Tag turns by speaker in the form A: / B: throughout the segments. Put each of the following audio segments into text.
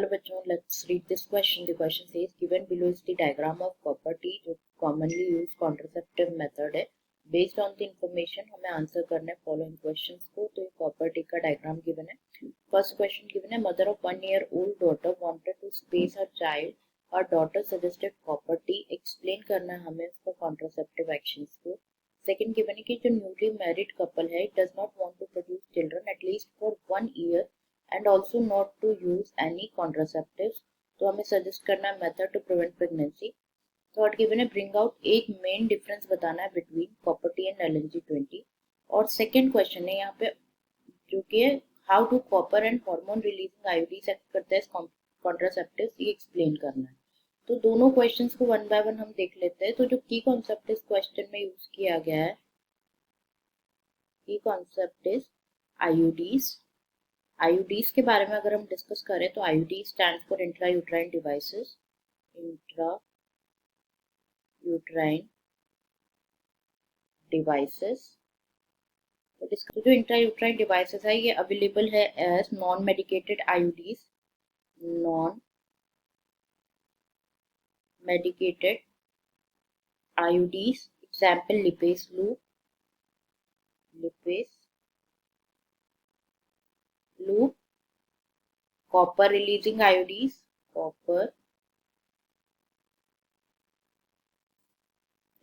A: Hello बच्चों, let's read this question. The question says given below is the diagram of copper T जो commonly used contraceptive method है. Based on the information हमें answer करना है following questions को. तो ये copper T का diagram given है. First question given है mother of 1-year-old daughter wanted to space her child. Her daughter suggested copper T. Explain करना है हमें उसका contraceptive actions को. Second given है कि जो newly married couple है it does not want to produce children at least for 1 year. And also not to use any contraceptives. तो हमें सजेस्ट करना है method to prevent pregnancy. Third given है ब्रिंग आउट एक मेन डिफरेंस बताना है between copper T and LNG-20. और second question है यहाँ पे जो कि है how do copper and hormone releasing आयोडीज act करते हैं कॉन्ट्रासेप्टिव्स, ये एक्सप्लेन करना है. तो दोनों क्वेश्चंस को वन बाय वन हम देख लेते हैं. तो जो की कॉन्सेप्ट इस क्वेश्चन में यूज किया गया है, की कॉन्सेप्ट इज आयोडीज. आईयूडीज के बारे में अगर हम डिस्कस करें तो IUD stands for intra uterine devices. Intra uterine devices. तो जो इंट्रा यूट्राइन डिवाइसेस है ये अवेलेबल है as non medicated IUDs. Non medicated IUDs example lipase loop. Lippes loop. copper releasing iodines. Copper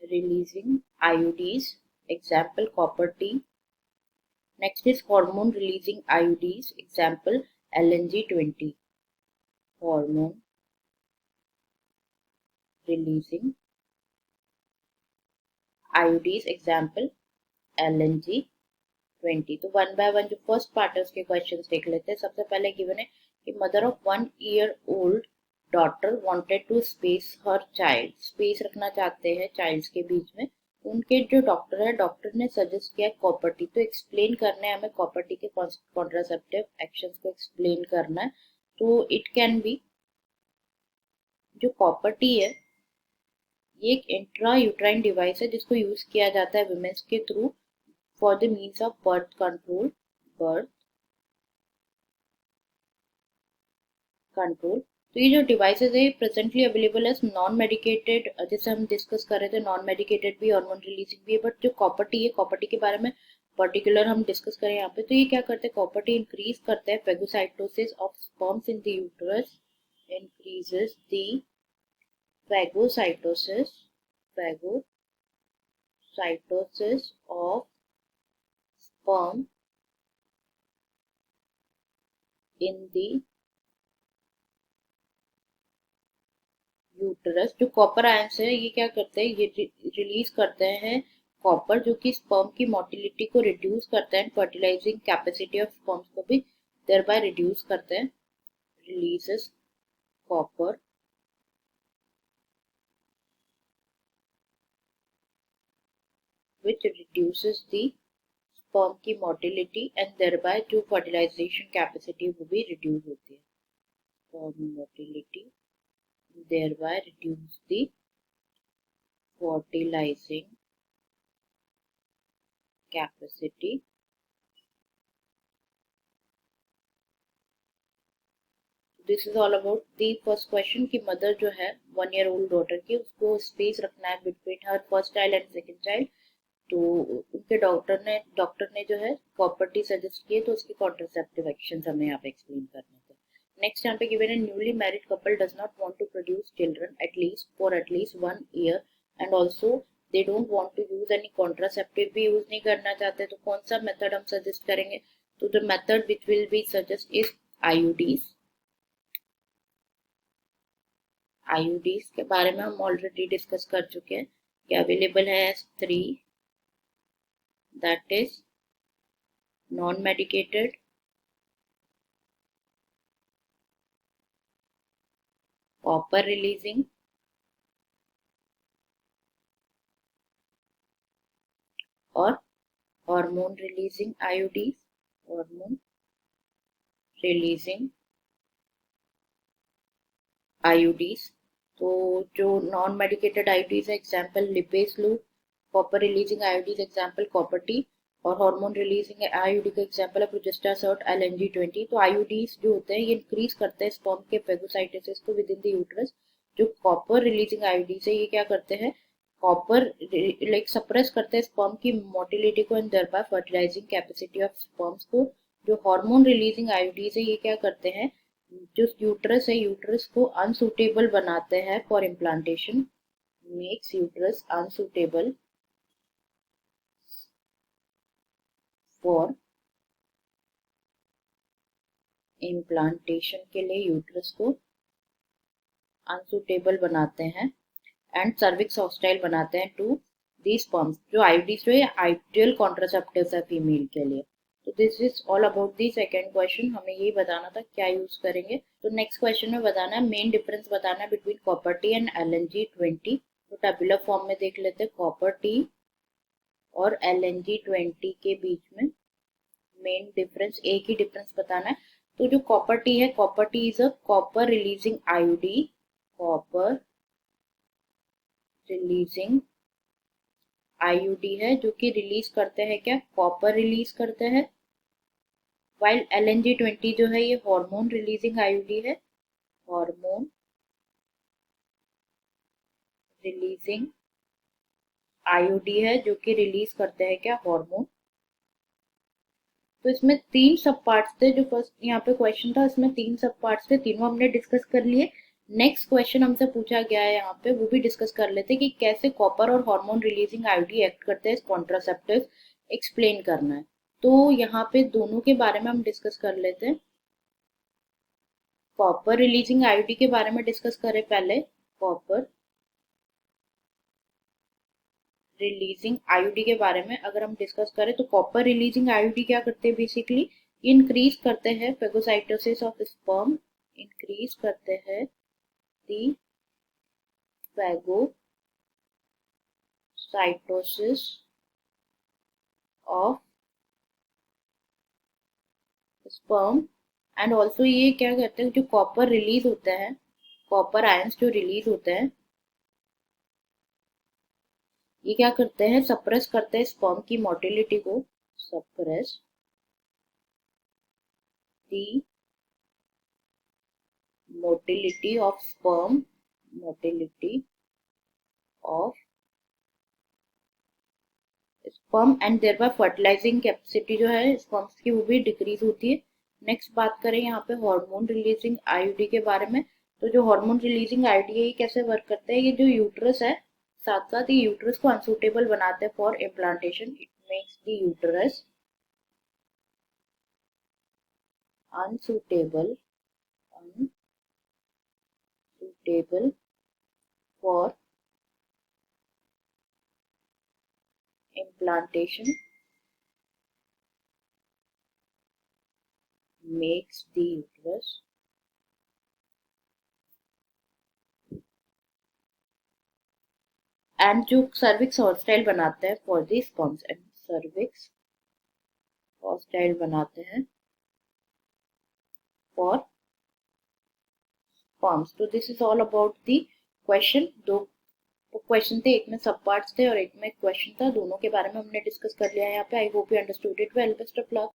A: releasing iodines example copper T. Next is hormone releasing iodines example LNG-20. hormone releasing iodines example LNG-20. तो one by one जो first part है उसके questions देख लेते हैं. सबसे पहले given है कि mother of 1-year-old daughter wanted to space her child. Space रखना चाहते हैं चाइल्ड्स के बीच में. उनके जो डॉक्टर है डॉक्टर ने सजेस्ट किया कॉपर टी. तो एक्सप्लेन करना है हमें कॉपर टी के कॉन्ट्रासेप्टिव एक्शंस को एक्सप्लेन करना है. तो इट कैन बी जो कॉपर टी है ये एक इंट्रा यूट्राइन डिवाइस है जिसको यूज किया जाता है वुमेन्स के through for the means of birth control. तो ये जो डिवाइसेस है प्रेजेंटली अवेलेबल है नॉन मेडिकेटेड. जैसे हम डिस्कस कर रहे थे नॉन मेडिकेटेड भी हार्मोन रिलीजिंग भी है. बट जो कॉपर टी है कॉपर टी के बारे में पर्टिकुलर हम डिस्कस करें यहाँ पे. तो ये क्या करते हैं कॉपर टी इंक्रीज करते हैं phagocytosis of sperms in the uterus. Increases the phagocytosis of sperm in the uterus. जो कॉपर आयंस है ये क्या करते हैं ये रिलीज करते हैं कॉपर जो कि स्पर्म की मोटिलिटी को रिड्यूस करते हैं. फर्टिलाइजिंग कैपेसिटी ऑफ स्पर्म्स को भी देयरबाय रिड्यूस करते हैं. Releases copper which reduces the sperm की मोटिलिटी एंड देयरबाय जो फर्टिलाइजेशन कैपेसिटी वो भी रिड्यूस होती है. Sperm motility thereby reduce the fertilizing capacity. This is all about the first question कि मदर जो है 1-year-old डॉटर की उसको स्पेस रखना है between her first child and second child. तो उनके डॉक्टर ने जो है कॉपर टी सजेस्ट किए. तो उसकी कॉन्ट्रासेप्टिव एक्शंस हमें यहाँ पे एक्सप्लेन करने थे. नेक्स्ट यहाँ पे गिवन है newly married couple does not want to produce children at least 1 year and also they don't want to use any contraceptive भी यूज नहीं करना चाहते. तो कौन सा मेथड हम सजेस्ट करेंगे. तो the method which will be suggest is IUDs. IUDs के बारे में हम ऑलरेडी डिस्कस कर चुके हैं कि अवेलेबल है 3. That is non medicated, copper releasing और hormone releasing IUDs. Hormone releasing IUDs. तो जो नॉन मेडिकेटेड आयोडीज है example lipase loop. Copper releasing IUDs example copper T. और हार्मोन रिलीजिंग आईयूडी का एग्जांपल है प्रोजेस्टेरोन LNG-20। तो IUDs जो होते हैं ये इंक्रीज करते हैं स्पर्म के फेगोसाइटोसिस को विद इन द यूट्रस। जो कॉपर रिलीजिंग आईयूडीज है ये क्या करते हैं, कॉपर लाइक सप्रेस करते हैं स्पर्म की मोटिलिटी को and thereby fertilising capacity of sperms को। जो हार्मोन रिलीजिंग आईयूडीज है ये क्या करते हैं, जो यूट्रस है यूट्रस को अनसुटेबल बनाते हैं for implantation, makes uterus unsuitable for implantation के लिए यूट्रस को अनसुटेबल बनाते हैं एंड सर्विक्स हॉस्टाइल बनाते हैं टू दी स्पर्म्स। जो आईयूडीज जो है आइडियल कॉन्ट्रासेप्टिव्स है फीमेल के लिए। तो this is all about the second question, हमें यही बताना था क्या यूज करेंगे। तो नेक्स्ट क्वेश्चन में बताना है मेन डिफरेंस बताना है between copper T and LNG-20। तो टेबुलर फॉर्म में देख लेते हैं कॉपर टी और LNG-20 के बीच में मेन डिफरेंस, एक ही डिफरेंस बताना है। तो जो कॉपर टी है, copper T is a copper releasing IUD, copper releasing IUD है जो कि रिलीज करते हैं क्या, कॉपर रिलीज करते हैं। वाइल LNG-20 जो है ये हार्मोन रिलीजिंग आईयूडी है, हार्मोन रिलीजिंग आईयूडी है जो कि रिलीज करते हैं क्या, हार्मोन। तो इसमें 3 सब पार्ट्स थे, जो फर्स्ट यहाँ पे क्वेश्चन था इसमें 3 सब पार्ट्स थे, तीनों हमने डिस्कस कर लिए। नेक्स्ट क्वेश्चन हमसे पूछा गया है यहाँ पे, वो भी डिस्कस कर लेते कि कैसे कॉपर और हार्मोन रिलीजिंग आईयूडी एक्ट करते हैं कॉन्ट्रासेप्टिव, एक्सप्लेन करना है। तो यहाँ पे दोनों के बारे में हम डिस्कस कर लेते हैं। कॉपर रिलीजिंग आईयूडी के बारे में डिस्कस करें पहले। कॉपर रिलीजिंग आईयूडी के बारे में अगर हम डिस्कस करें तो कॉपर रिलीजिंग आईयूडी क्या करते हैं, बेसिकली इंक्रीज करते हैं फेगोसाइटोसिस ऑफ स्पर्म, इंक्रीज करते हैं the phagocytosis of sperm and also ये क्या करते हैं, जो कॉपर रिलीज होते हैं, कॉपर आयंस जो रिलीज होते हैं ये क्या करते हैं, सप्रेस करते हैं स्पर्म की मोटिलिटी को, suppress the motility of sperm, motility of sperm and thereby fertilising capacity जो है स्पर्म्स की वो भी डिक्रीज होती है। नेक्स्ट बात करें यहाँ पे हार्मोन रिलीजिंग आईयूडी के बारे में। तो जो हार्मोन रिलीजिंग आईयूडी है ये कैसे वर्क करते हैं, ये जो यूट्रस है साथ साथ ये यूट्रस को अनसूटेबल बनाते हैं for implantation, it makes the uterus unsuitable for implantation, makes the uterus and जो सर्विक्स हॉस्टाइल बनाते हैं for the sperms, and cervix hostile बनाते हैं फॉर स्पर्म्स। तो this is all about the question. दो क्वेश्चन थे, एक में सब पार्ट्स थे और एक में क्वेश्चन था, दोनों के बारे में हमने डिस्कस कर लिया है यहाँ पे। I hope you understood it well, best of luck.